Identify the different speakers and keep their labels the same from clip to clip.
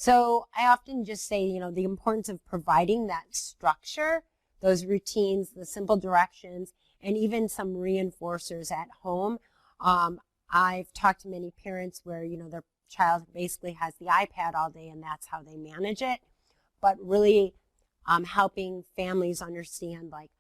Speaker 1: So I often just say, you know, the importance of providing that structure, those routines, the simple directions, and even some reinforcers at home. I've talked to many parents where, you know, their child basically has the iPad all day and that's how they manage it. But really helping families understand like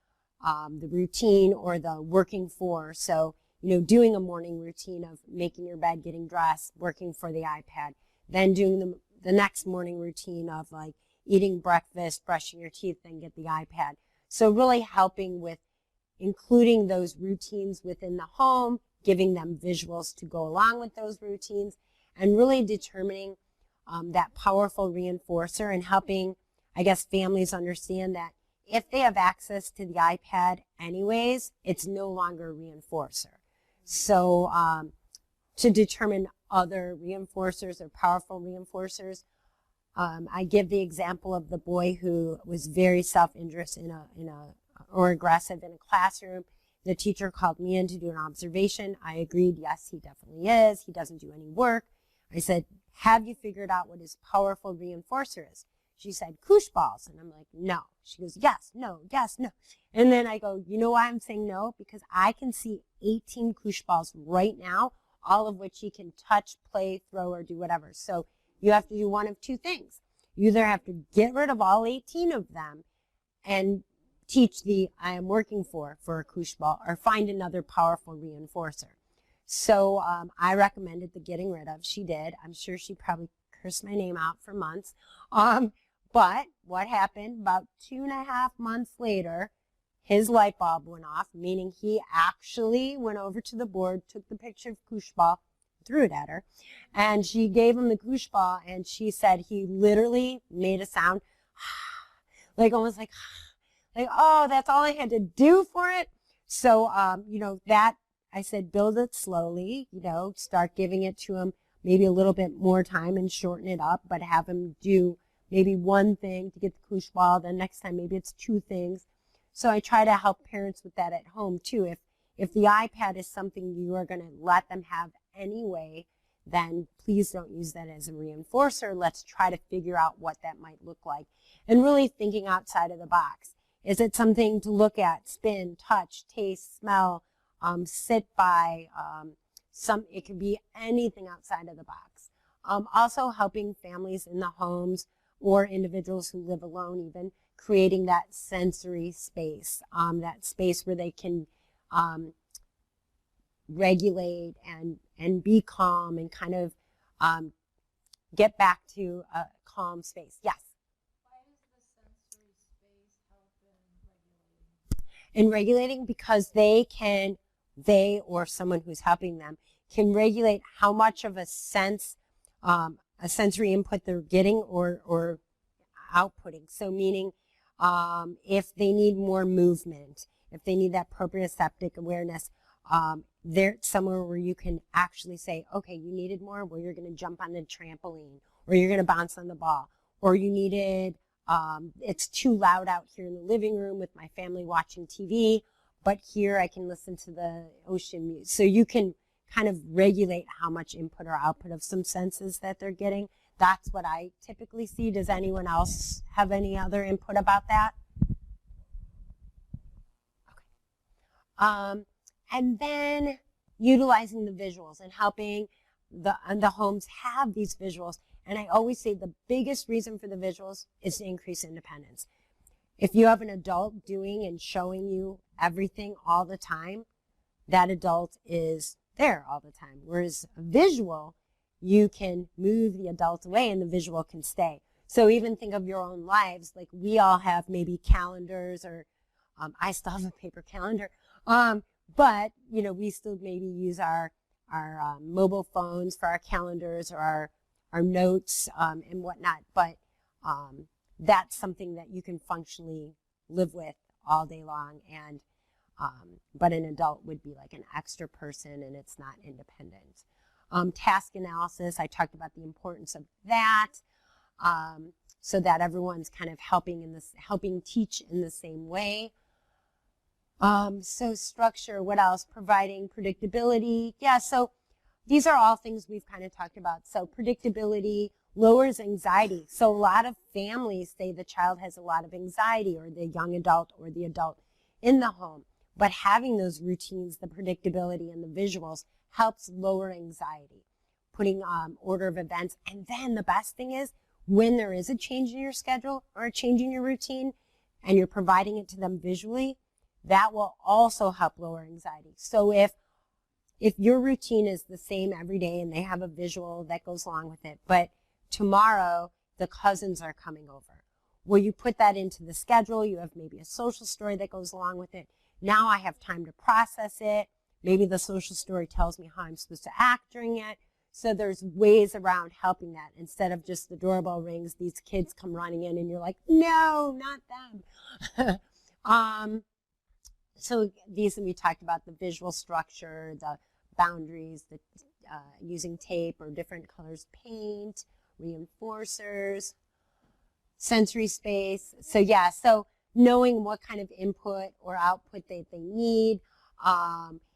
Speaker 1: the routine or the working for. So, you know, doing a morning routine of making your bed, getting dressed, working for the iPad, then doing the next morning routine of like eating breakfast, brushing your teeth, then get the iPad. So really helping with including those routines within the home, giving them visuals to go along with those routines, and really determining that powerful reinforcer and helping, I guess, families understand that if they have access to the iPad anyways, it's no longer a reinforcer. So to determine other reinforcers or powerful reinforcers, I give the example of the boy who was very self-interested or aggressive in a classroom. The teacher called me in to do an observation. I agreed, yes, he definitely is. He doesn't do any work. I said, have you figured out what his powerful reinforcer is? She said, koosh balls. And I'm like, no. She goes, yes, no, yes, no. And then I go, you know why I'm saying no? Because I can see 18 koosh balls right now, all of which he can touch, play, throw, or do whatever. So you have to do one of two things. You either have to get rid of all 18 of them and teach the I am working for a koosh ball, or find another powerful reinforcer. So I recommended the getting rid of. She did. I'm sure she probably cursed my name out for months. But what happened about 2.5 months later, his light bulb went off, meaning he actually went over to the board, took the picture of koosh ball, threw it at her, and she gave him the koosh ball, and she said he literally made a sound, like almost like, oh, that's all I had to do for it. So, you know, that I said, build it slowly, you know, start giving it to him maybe a little bit more time and shorten it up, but have him do maybe one thing to get the koosh ball, then next time maybe it's 2 things. So I try to help parents with that at home too. If the iPad is something you are going to let them have anyway, then please don't use that as a reinforcer. Let's try to figure out what that might look like. And really thinking outside of the box. Is it something to look at, spin, touch, taste, smell, sit by? It could be anything outside of the box. Also helping families in the homes or individuals who live alone even, creating that sensory space, that space where they can regulate and be calm and kind of get back to a calm space. Yes?
Speaker 2: Why does the sensory space help
Speaker 1: in regulating? Because they or someone who's helping them can regulate how much of a sensory input they're getting or outputting. So meaning if they need more movement, if they need that proprioceptive awareness, there's somewhere where you can actually say, okay, you needed more, well, you're going to jump on the trampoline, or you're going to bounce on the ball, or you needed, it's too loud out here in the living room with my family watching TV, but here I can listen to the ocean music. So you can kind of regulate how much input or output of some senses that they're getting. That's what I typically see. Does anyone else have any other input about that? Okay. And then utilizing the visuals and helping the homes have these visuals. And I always say the biggest reason for the visuals is to increase independence. If you have an adult doing and showing you everything all the time, that adult is there all the time. Whereas a visual, you can move the adult away and the visual can stay. So even think of your own lives, like we all have maybe calendars, or I still have a paper calendar, but you know, we still maybe use our mobile phones for our calendars or our notes and whatnot. But that's something that you can functionally live with all day long. And but an adult would be like an extra person, and it's not independent. Task analysis, I talked about the importance of that, so that everyone's kind of helping teach in the same way. So structure, what else? Providing predictability. Yeah, so these are all things we've kind of talked about. So predictability, lowers anxiety. So a lot of families say the child has a lot of anxiety, or the young adult or the adult in the home. But having those routines, the predictability and the visuals helps lower anxiety, putting order of events. And then the best thing is when there is a change in your schedule or a change in your routine and you're providing it to them visually, that will also help lower anxiety. So if your routine is the same every day and they have a visual that goes along with it, but tomorrow the cousins are coming over, well, you put that into the schedule. You have maybe a social story that goes along with it. Now I have time to process it. Maybe the social story tells me how I'm supposed to act during it. So there's ways around helping that. Instead of just the doorbell rings, these kids come running in and you're like, no, not them. So these, we talked about the visual structure, the boundaries, the using tape or different colors, paint, reinforcers, sensory space. So yeah, so knowing what kind of input or output they need.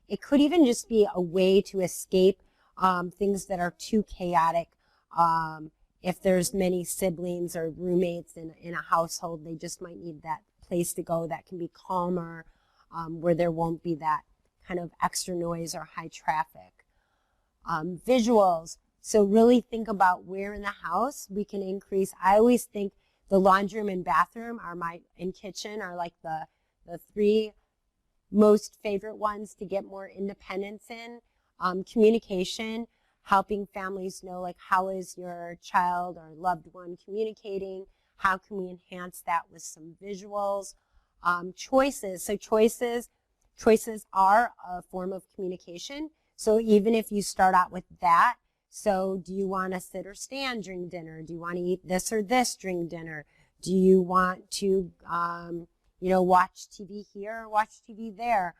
Speaker 1: It could even just be a way to escape things that are too chaotic. If there's many siblings or roommates in a household, they just might need that place to go that can be calmer, where there won't be that kind of extra noise or high traffic. Visuals. So really think about where in the house we can increase. I always think the laundry room and bathroom and kitchen are like the three most favorite ones to get more independence in. Communication, helping families know, like, how is your child or loved one communicating? How can we enhance that with some visuals? Choices. So choices are a form of communication. So even if you start out with that, so do you want to sit or stand during dinner? Do you want to eat this or this during dinner? Do you want to, watch TV here or watch TV there?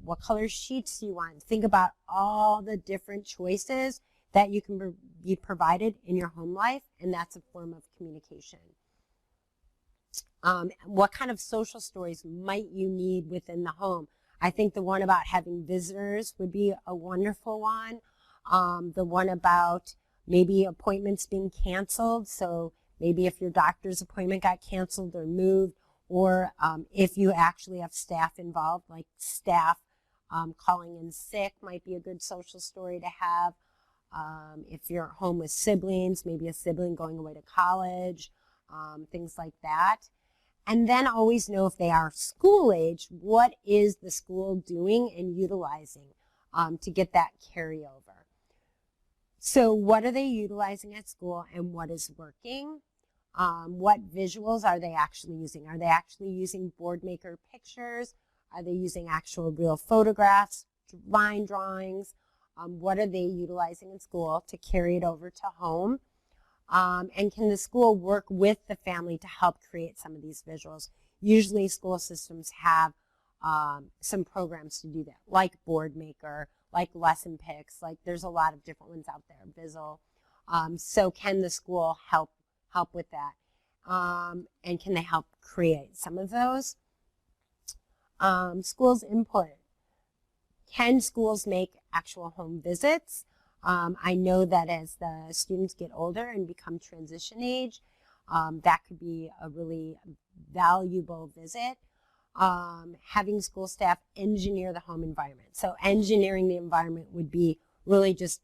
Speaker 1: What color sheets do you want? Think about all the different choices that you can be provided in your home life, and that's a form of communication. What kind of social stories might you need within the home? I think the one about having visitors would be a wonderful one. The one about maybe appointments being canceled. So maybe if your doctor's appointment got canceled or moved, or if you actually have staff involved, like staff calling in sick might be a good social story to have. If you're at home with siblings, maybe a sibling going away to college, things like that. And then always know, if they are school age, what is the school doing and utilizing to get that carryover. So what are they utilizing at school and what is working? What visuals are they actually using? Are they actually using board maker pictures? Are they using actual real photographs, line drawings? What are they utilizing in school to carry it over to home? And can the school work with the family to help create some of these visuals? Usually school systems have some programs to do that, like Board Maker, like Lesson Picks, like there's a lot of different ones out there, Visual. So can the school help with that? And can they help create some of those? Schools input. Can schools make actual home visits? I know that as the students get older and become transition age, that could be a really valuable visit. Having school staff engineer the home environment. So engineering the environment would be really just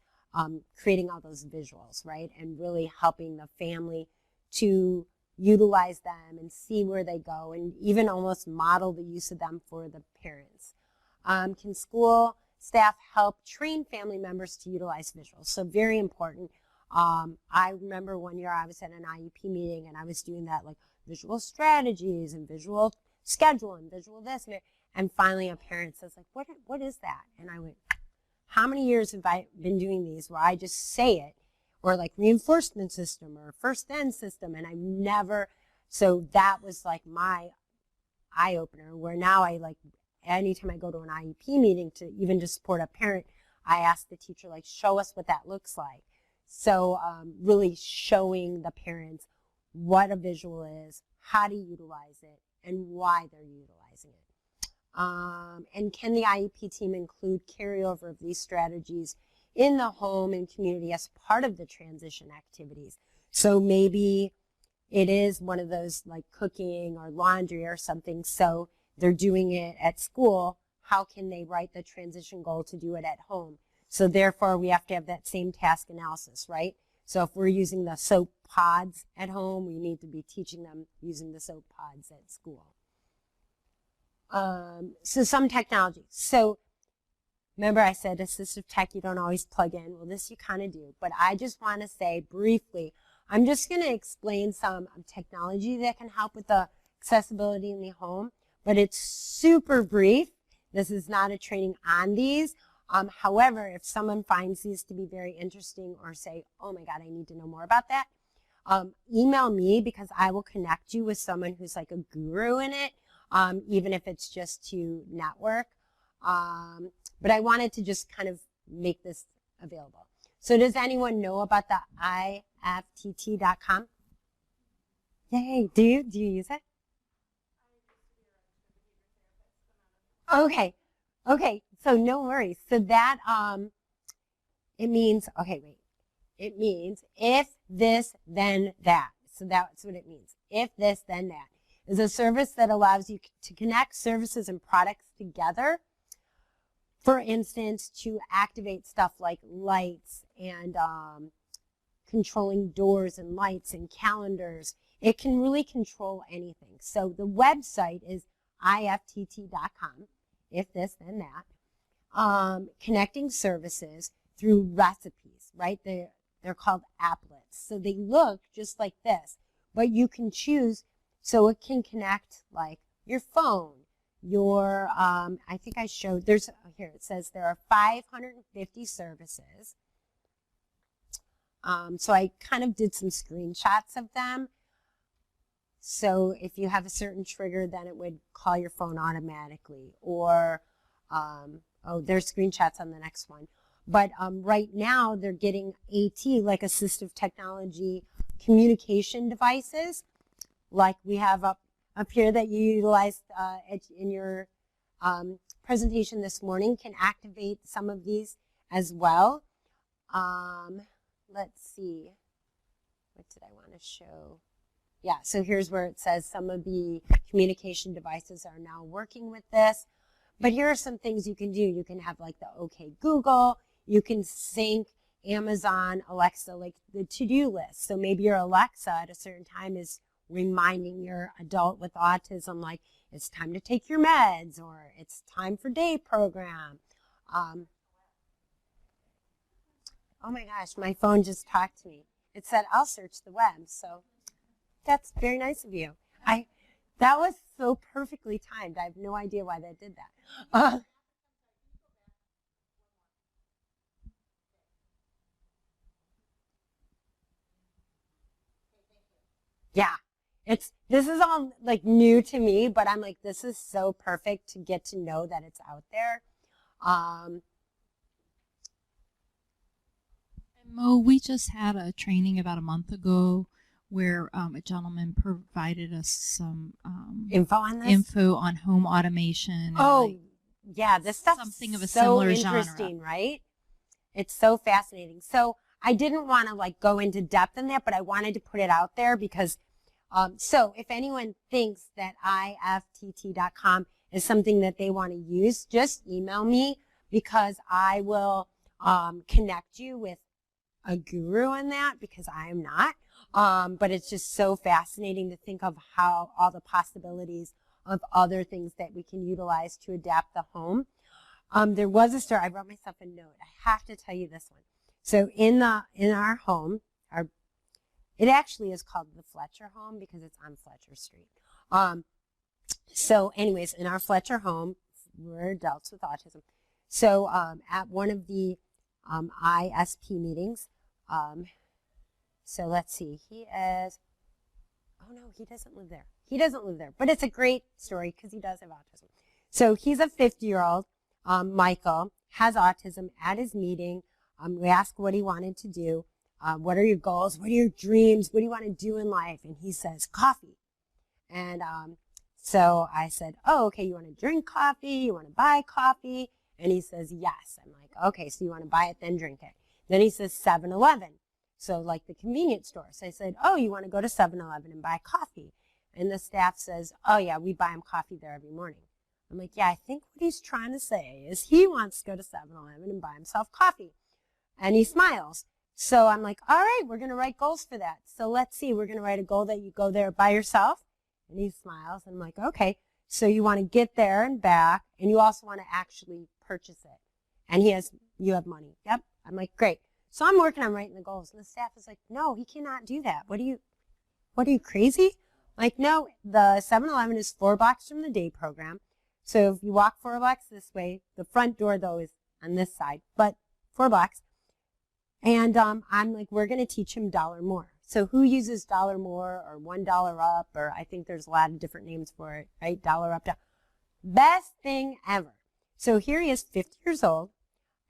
Speaker 1: creating all those visuals, right? And really helping the family to utilize them and see where they go, and even almost model the use of them for the parents. Can school staff help train family members to utilize visuals? So very important. I remember one year I was at an IEP meeting and I was doing that, like visual strategies and visual schedule and visual this, and finally a parent says, like, what is that? And I went, how many years have I been doing these where I just say it, or like reinforcement system or first then system, and I've never, so that was like my eye opener, where now I, like, anytime I go to an IEP meeting to even to support a parent, I ask the teacher, like, show us what that looks like. So really showing the parents what a visual is, how to utilize it, and why they're utilizing it. And can the IEP team include carryover of these strategies in the home and community as part of the transition activities. So maybe it is one of those like cooking or laundry or something, so they're doing it at school. How can they write the transition goal to do it at home? So therefore, we have to have that same task analysis, right? So if we're using the soap pods at home, we need to be teaching them using the soap pods at school. So some technology. So remember I said assistive tech you don't always plug in. Well, this you kind of do. But I just want to say briefly, I'm just going to explain some technology that can help with the accessibility in the home. But it's super brief. This is not a training on these. However, if someone finds these to be very interesting or say, oh my God, I need to know more about that, email me because I will connect you with someone who's like a guru in it, even if it's just to network. But I wanted to just kind of make this available. So does anyone know about the IFTTT.com? Yay, do you use it? Okay, so no worries. So that, it means, it means if this, then that. So that's what it means. If this, then that. Is a service that allows you to connect services and products together. For instance, to activate stuff like lights and controlling doors and lights and calendars. It can really control anything. So the website is IFTTT.com. If this, then that. Connecting services through recipes, right? They're called applets. So they look just like this, but you can choose, so it can connect like your phone, your, I think I showed, here it says there are 550 services. So I kind of did some screenshots of them. So if you have a certain trigger, then it would call your phone automatically. Or, oh, there's screenshots on the next one. But right now, they're getting AT, like assistive technology, communication devices, like we have up here that you utilized in your presentation this morning, can activate some of these as well. Let's see. What did I want to show? Yeah, so here's where it says some of the communication devices are now working with this. But here are some things you can do. You can have like the OK Google. You can sync Amazon, Alexa, like the to-do list. So maybe your Alexa at a certain time is reminding your adult with autism, like it's time to take your meds or it's time for day program. Oh my gosh, my phone just talked to me. It said, I'll search the web. So that's very nice of you. That was so perfectly timed. I have no idea why that did that. Yeah, this is all like new to me, but I'm like, this is so perfect to get to know that it's out there.
Speaker 2: Mo, we just had a training about a month ago where a gentleman provided us some
Speaker 1: info on this?
Speaker 2: Info on home automation.
Speaker 1: Oh,
Speaker 2: like
Speaker 1: yeah, this stuff's
Speaker 2: something of a
Speaker 1: so
Speaker 2: similar
Speaker 1: interesting,
Speaker 2: genre.
Speaker 1: right? It's so fascinating. So I didn't want to like go into depth in that, but I wanted to put it out there because, so if anyone thinks that IFTT.com is something that they want to use, just email me because I will connect you with a guru in that because I am not. But it's just so fascinating to think of how all the possibilities of other things that we can utilize to adapt the home. There was a story. I wrote myself a note. I have to tell you this one. So in our home, it actually is called the Fletcher home because it's on Fletcher Street. So anyways, in our Fletcher home, we're adults with autism. So at one of the ISP meetings, so let's see, he is, oh no, he doesn't live there. He doesn't live there, but it's a great story because he does have autism. So he's a 50-year-old, Michael, has autism. At his meeting, we asked what he wanted to do. What are your goals? What are your dreams? What do you want to do in life? And he says, coffee. And so I said, oh, okay, you want to drink coffee? You want to buy coffee? And he says, yes. I'm like, okay, so you want to buy it, then drink it. Then he says 7-Eleven. So like the convenience store. So I said, oh, you want to go to 7-Eleven and buy coffee? And the staff says, oh, yeah, we buy him coffee there every morning. I'm like, yeah, I think what he's trying to say is he wants to go to 7-Eleven and buy himself coffee. And he smiles. So I'm like, all right, we're going to write goals for that. So let's see, we're going to write a goal that you go there by yourself. And he smiles. And I'm like, okay, so you want to get there and back, and you also want to actually purchase it. And you have money. Yep. I'm like, great. So I'm working on writing the goals. And the staff is like, no, he cannot do that. What are you crazy? Like, no, the 7-Eleven is 4 blocks from the day program. So if you walk 4 blocks this way, the front door, though, is on this side, but 4 blocks. And I'm like, we're going to teach him $1 more. So who uses $1 more or $1 up, or I think there's a lot of different names for it, right? $1 up, down. Best thing ever. So here he is, 50 years old,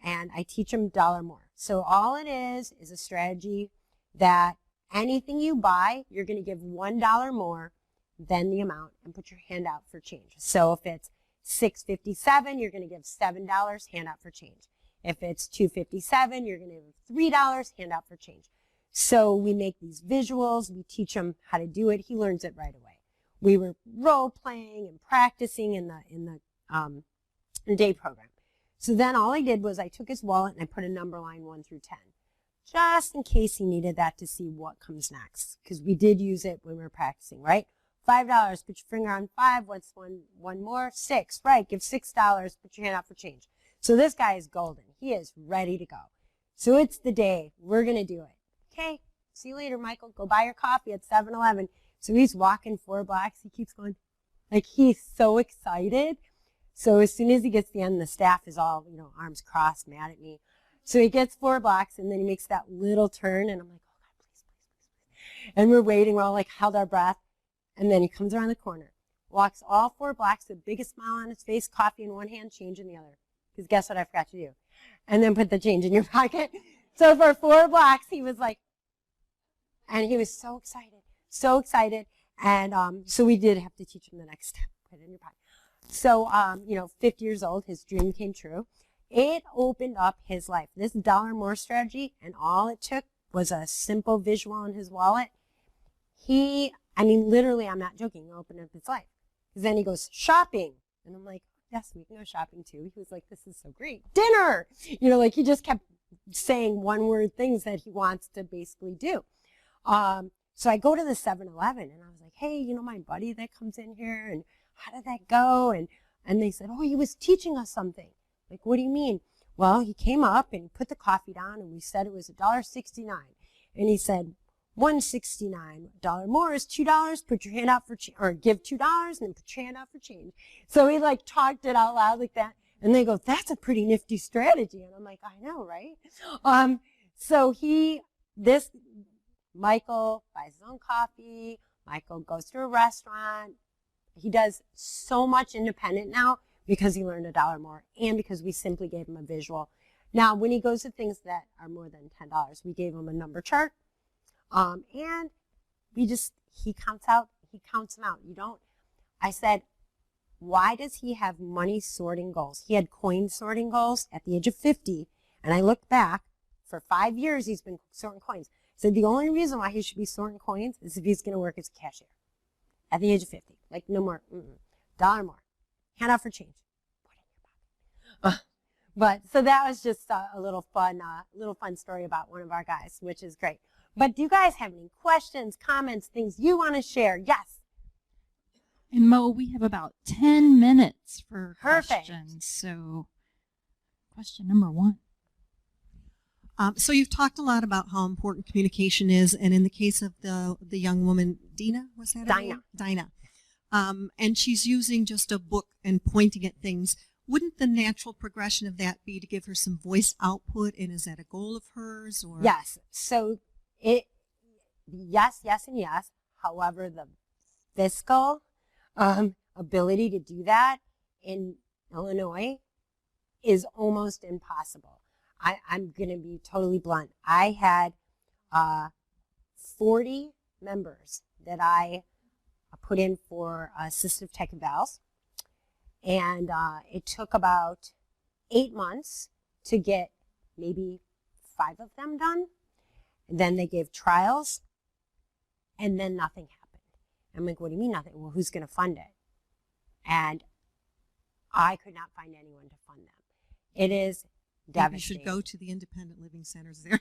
Speaker 1: and I teach him $1 more. So all it is a strategy that anything you buy, you're going to give $1 more than the amount and put your hand out for change. So if it's $6.57, you're going to give $7, hand out for change. If it's $2.57, you're going to give $3, hand out for change. So we make these visuals. We teach him how to do it. He learns it right away. We were role playing and practicing in the day program. So then all I did was I took his wallet and I put a number line 1 through 10, just in case he needed that to see what comes next, because we did use it when we were practicing, right? $5, put your finger on 5. What's one more? 6, right? Give $6. Put your hand out for change. So this guy is golden. He is ready to go. So it's the day. We're going to do it. Okay, see you later, Michael. Go buy your coffee at 7-Eleven. So he's walking 4 blocks. He keeps going. Like, he's so excited. So as soon as he gets to the end, the staff is all, arms crossed, mad at me. So he gets 4 blocks, and then he makes that little turn, and I'm like, oh, God, please, please, please. And we're waiting. We're all, like, held our breath. And then he comes around the corner, walks all 4 blocks, the biggest smile on his face, coffee in one hand, change in the other. Because guess what I forgot to do? And then put the change in your pocket. So for 4 blocks, he was like, and he was so excited, so excited. And so we did have to teach him the next step, put it in your pocket. So, 50 years old, his dream came true. It opened up his life. This $1 more strategy, and all it took was a simple visual in his wallet. Literally, I'm not joking, opened up his life. Because then he goes shopping. And I'm like, yes, we can go shopping too. He was like, this is so great. Dinner! He just kept saying one-word things that he wants to basically do. So I go to the 7-Eleven, and I was like, hey, my buddy that comes in here, and how did that go? And they said, oh, he was teaching us something. Like, what do you mean? Well, he came up and put the coffee down, and we said it was $1.69. And he said, $1.69. $1 more is $2. Put your hand out for or give $2 and then put your hand out for change. So he talked it out loud like that. And they go, that's a pretty nifty strategy. And I'm like, I know, right? So Michael buys his own coffee. Michael goes to a restaurant. He does so much independent now because he learned $1 more and because we simply gave him a visual. Now, when he goes to things that are more than $10, we gave him a number chart. And he counts them out. I said, why does he have money sorting goals? He had coin sorting goals at the age of 50. And I looked back, for 5 years, he's been sorting coins. So the only reason why he should be sorting coins is if he's going to work as a cashier at the age of 50. Like, no more, $1 more. Hand out for change. Put it in your pocket. But so that was just a little fun story about one of our guys, which is great. But do you guys have any questions, comments, things you want to share? Yes.
Speaker 2: And Mo, we have about 10 minutes for
Speaker 1: Perfect.
Speaker 2: questions. So question number 1.
Speaker 3: So you've talked a lot about how important communication is, and in the case of the young woman, Dina, was that her name? Dinah. And she's using just a book and pointing at things. Wouldn't the natural progression of that be to give her some voice output, and is that a goal of hers? Or?
Speaker 1: Yes. So yes, and yes. However, the fiscal ability to do that in Illinois is almost impossible. I'm going to be totally blunt. I had 40 members that I put in for Assistive Tech evals, and it took about 8 months to get maybe 5 of them done. And then they gave trials, and then nothing happened. I'm like, what do you mean nothing? Well, who's going to fund it? And I could not find anyone to fund them. It is devastating.
Speaker 3: You should go to the independent living centers there.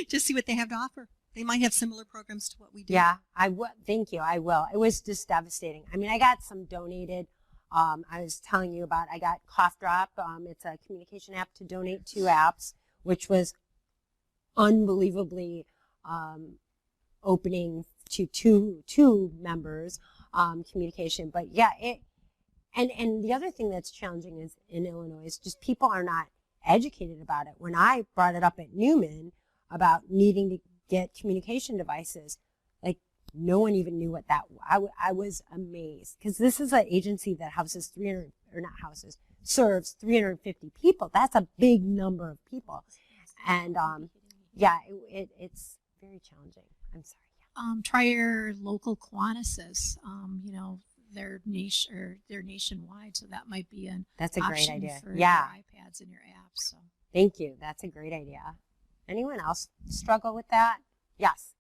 Speaker 3: Just see what they have to offer. They might have similar programs to what we do.
Speaker 1: Yeah, I will. Thank you. I will. It was just devastating. I mean, I got some donated. I was telling you about, I got Cough Drop. It's a communication app to donate 2 apps, which was unbelievably opening to two members communication. But yeah, and the other thing that's challenging is in Illinois is just people are not educated about it. When I brought it up at Newman about needing to get communication devices, like no one even knew what that was. I was amazed because this is an agency that serves 350 people. That's a big number of people. And yeah, it's very challenging. I'm sorry.
Speaker 2: Try your local Kiwanis. You know, they're nationwide, so that might be an
Speaker 1: That's a great idea.
Speaker 2: For
Speaker 1: Yeah.
Speaker 2: your iPads and your apps. So.
Speaker 1: Thank you. That's a great idea. Anyone else struggle with that? Yes.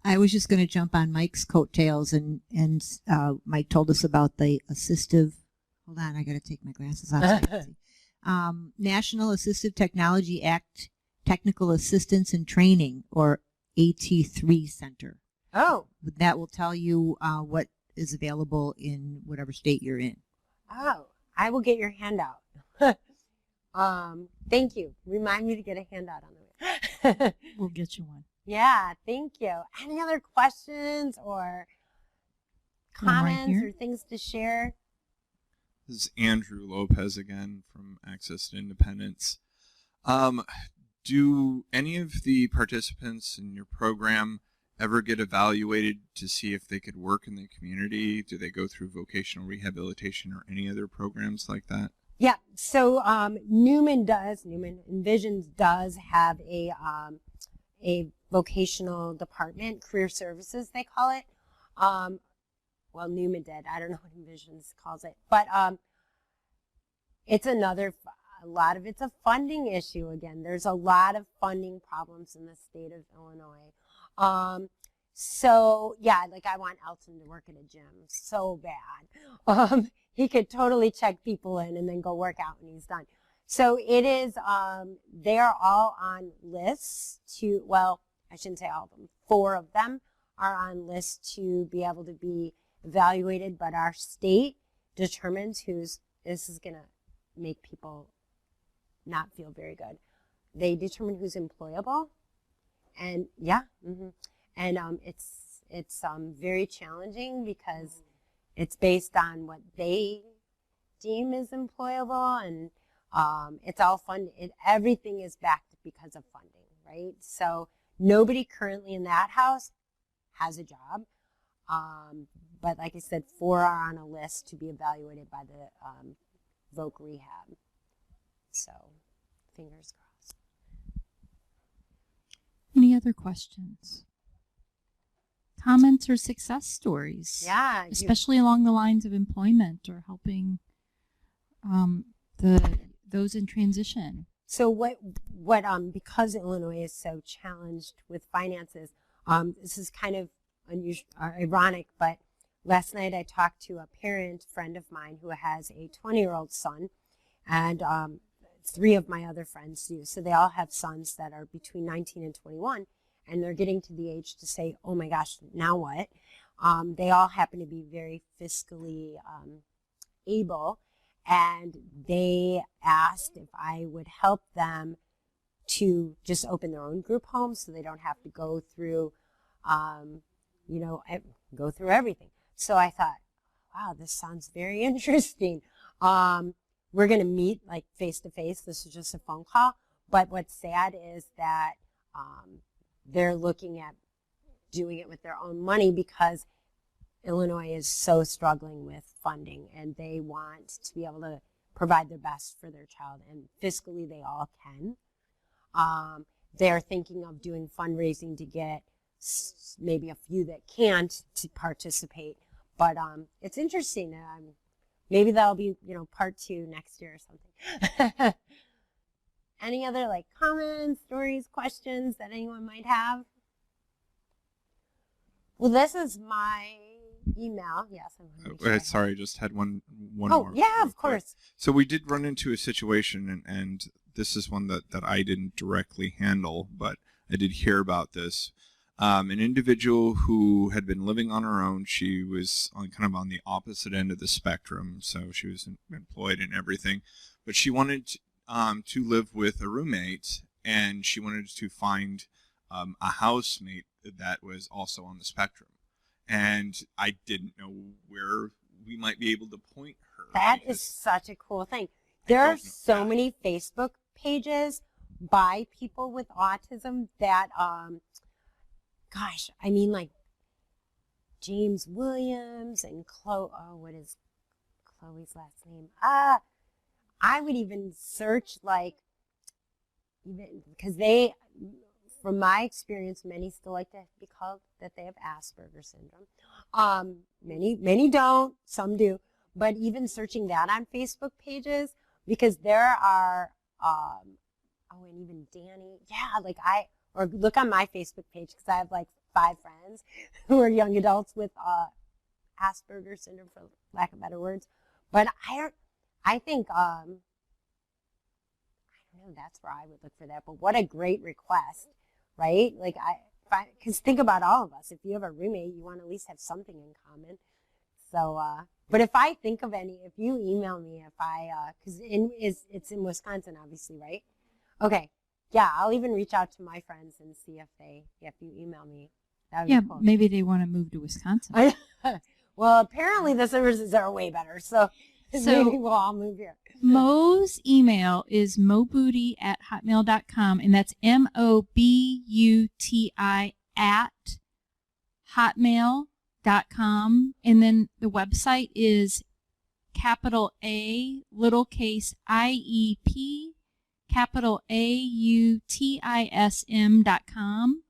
Speaker 4: I was just going to jump on Mike's coattails, and Mike told us about the assistive. Hold on, I got to take my glasses off. So I can see. National Assistive Technology Act Technical Assistance and Training, or AT3 Center.
Speaker 1: Oh.
Speaker 4: That will tell you what is available in whatever state you're in.
Speaker 1: Oh, I will get your handout. Thank you. Remind me to get a handout on the way.
Speaker 2: We'll get you one.
Speaker 1: Yeah, thank you. Any other questions or comments or things to share?
Speaker 5: This is Andrew Lopez again from Access to Independence. Do any of the participants in your program ever get evaluated to see if they could work in the community? Do they go through vocational rehabilitation or any other programs like that?
Speaker 1: Yeah, so Newman Envisions does have a vocational department, career services they call it. Well, Newman did. I don't know what Envisions calls it. But it's a lot of it's a funding issue again. There's a lot of funding problems in the state of Illinois. So, yeah, like I want Elton to work at a gym so bad. He could totally check people in and then go work out when he's done. So it is, they are all on lists to, well, I shouldn't say all of them, 4 of them are on lists to be able to be evaluated, but our state determines this is going to make people not feel very good. They determine who's employable, and yeah, and it's very challenging because it's based on what they deem is employable, and it's all funded. Everything is backed because of funding, right? So nobody currently in that house has a job, but like I said, 4 are on a list to be evaluated by the Voc Rehab. So, fingers crossed.
Speaker 2: Any other questions? Comments or success stories?
Speaker 1: Yeah.
Speaker 2: Especially along the lines of employment or helping those in transition.
Speaker 1: So what because Illinois is so challenged with finances, this is kind of unusual, ironic, but last night I talked to a friend of mine who has a 20-year-old son, and 3 of my other friends do. So they all have sons that are between 19 and 21, and they're getting to the age to say, oh my gosh, now what? They all happen to be very fiscally able, and they asked if I would help them to just open their own group home so they don't have to go through, go through everything. So I thought, wow, this sounds very interesting. We're going to meet like face to face. This is just a phone call. But what's sad is that they're looking at doing it with their own money because Illinois is so struggling with funding, and they want to be able to provide their best for their child, and fiscally they all can. They're thinking of doing fundraising to get maybe a few that can't to participate, But it's interesting. Maybe that'll be, part 2 next year or something. Any other like comments, stories, questions that anyone might have? Well, this is my email. Yes,
Speaker 5: sorry, I just had one more.
Speaker 1: Oh, yeah, of course.
Speaker 5: So we did run into a situation, and this is one that I didn't directly handle, but I did hear about this. An individual who had been living on her own. She was kind of on the opposite end of the spectrum, so she was employed and everything, but she wanted to live with a roommate, and she wanted to find a housemate that was also on the spectrum. And I didn't know where we might be able to point her.
Speaker 1: That is such a cool thing. There are so many Facebook pages by people with autism that, gosh, I mean, like James Williams and what is Chloe's last name? I would even search because from my experience, many still like to be called that they have Asperger's syndrome. Many don't, some do. But even searching that on Facebook pages, because there are, and even Danny, or look on my Facebook page, because I have 5 friends who are young adults with Asperger's syndrome, for lack of better words. But I think, I don't know, that's where I would look for that. But what a great request, right? Because think about all of us. If you have a roommate, you want to at least have something in common. So, but if I think of any, if you email me, because it's in Wisconsin, obviously, right? Okay. Yeah, I'll even reach out to my friends and see if you email me. That would be cool.
Speaker 6: Maybe they want to move to Wisconsin.
Speaker 1: Well, apparently the services are way better, so maybe we'll all move here.
Speaker 6: Mo's email is mobuti@hotmail.com, and that's MOBUTI @hotmail.com. And then the website is capital A, lowercase IEP, capital AUTISM.com.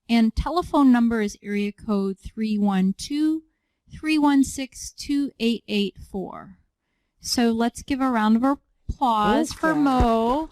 Speaker 6: And telephone number is area code 312-316-2884. So let's give a round of applause for Mo.